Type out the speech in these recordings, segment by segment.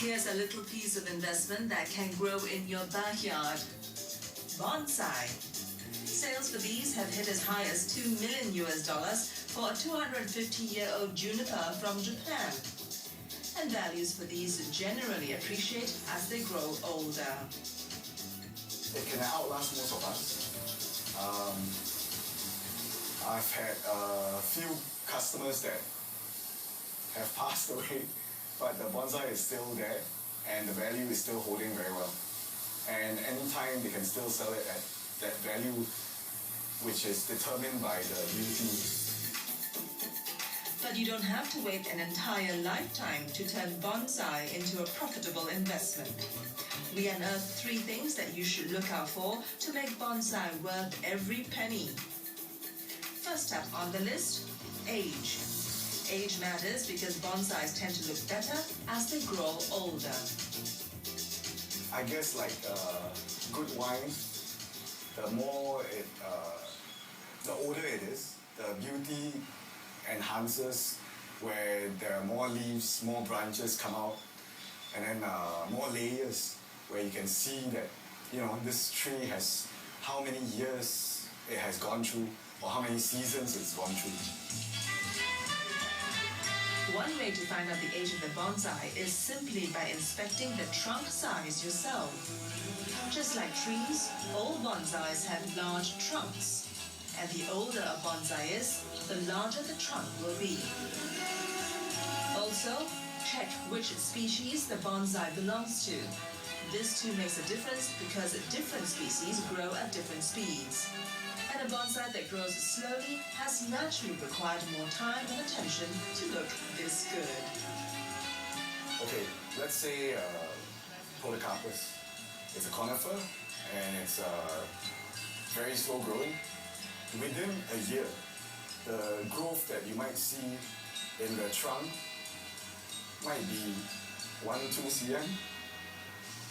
Here's a little piece of investment that can grow in your backyard. Bonsai. Sales for these have hit as high as $2 million for a 250-year-old juniper from Japan. And values for these generally appreciate as they grow older. It can outlast most of us. I've had a few customers that have passed away, but the bonsai is still there and the value is still holding very well. And anytime they can still sell it at that value, which is determined by the beauty. But you don't have to wait an entire lifetime to turn bonsai into a profitable investment. We unearthed 3 things that you should look out for to make bonsai worth every penny. First up on the list, age. Age matters because bonsais tend to look better as they grow older. I guess like good wine, the more it, the older it is, the beauty enhances where there are more leaves, more branches come out, and then more layers where you can see that, you know, this tree has how many years it has gone through or how many seasons it's gone through. One way to find out the age of the bonsai is simply by inspecting the trunk size yourself. Just like trees, all bonsais have large trunks. And the older a bonsai is, the larger the trunk will be. Also, check which species the bonsai belongs to. This too makes a difference because different species grow at different speeds. And a bonsai that grows slowly has naturally required more time and attention to look this good. Okay, let's say podocarpus. It's a conifer and it's very slow growing. Within a year, the growth that you might see in the trunk might be 1-2 cm,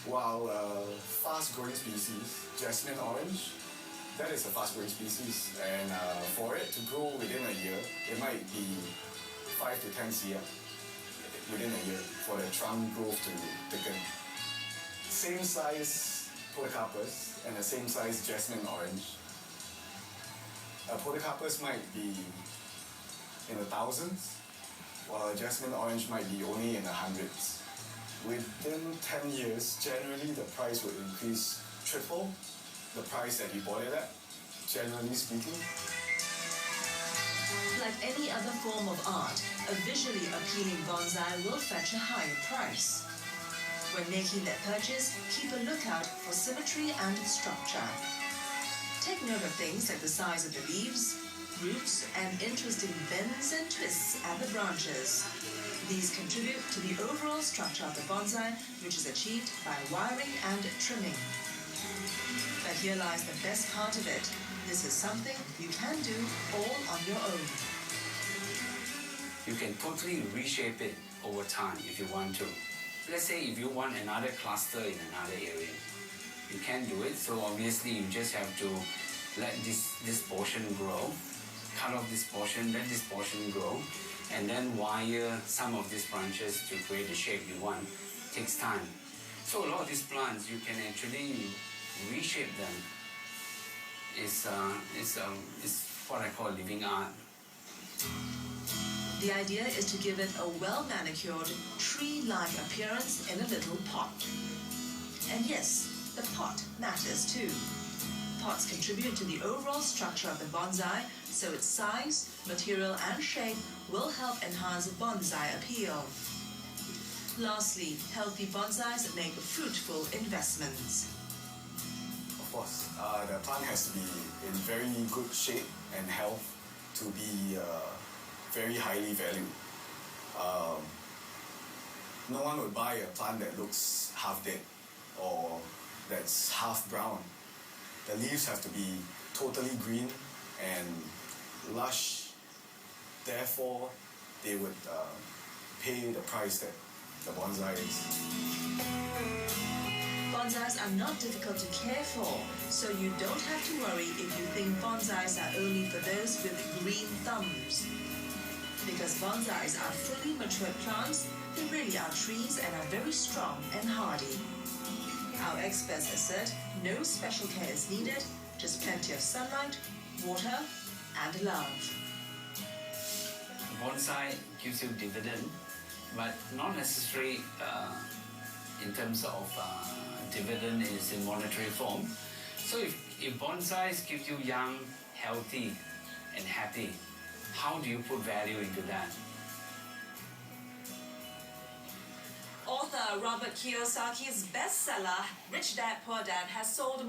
while fast-growing species, jasmine orange, that is a fast-growing species, and for it to grow within a year, it might be 5 to 10 cm within a year for the trunk growth to thicken. Same size podocarpus and the same size jasmine orange. A podocarpus might be in the thousands, while a jasmine orange might be only in the hundreds. Within 10 years, generally the price would increase triple the price that you bought it at, generally speaking. Like any other form of art, a visually appealing bonsai will fetch a higher price. When making that purchase, keep a lookout for symmetry and structure. Take note of things like the size of the leaves, roots, and interesting bends and twists at the branches. These contribute to the overall structure of the bonsai, which is achieved by wiring and trimming. But here lies the best part of it. This is something you can do all on your own. You can totally reshape it over time if you want to. Let's say if you want another cluster in another area, you can do it. So obviously you just have to let this portion grow, cut off this portion, let this portion grow, and then wire some of these branches to create the shape you want. It takes time. So a lot of these plants, you can actually reshape them. It's what I call living art. The idea is to give it a well-manicured, tree-like appearance in a little pot. And yes, the pot matters too. Pots contribute to the overall structure of the bonsai, so its size, material, and shape will help enhance bonsai appeal. Lastly, healthy bonsais make fruitful investments. Of course, the plant has to be in very good shape and health to be very highly valued. No one would buy a plant that looks half dead or that's half brown. The leaves have to be totally green and lush. Therefore, they would pay the price that the bonsai is. Bonsais are not difficult to care for, so you don't have to worry if you think bonsais are only for those with green thumbs. Because bonsais are fully matured plants, they really are trees and are very strong and hardy. Our experts assert no special care is needed, just plenty of sunlight, water, and love. Bonsai gives you dividend, but not necessarily in terms of dividend is in monetary form. So if bonsais give you young, healthy, and happy, how do you put value into that? Author Robert Kiyosaki's bestseller, Rich Dad Poor Dad, has sold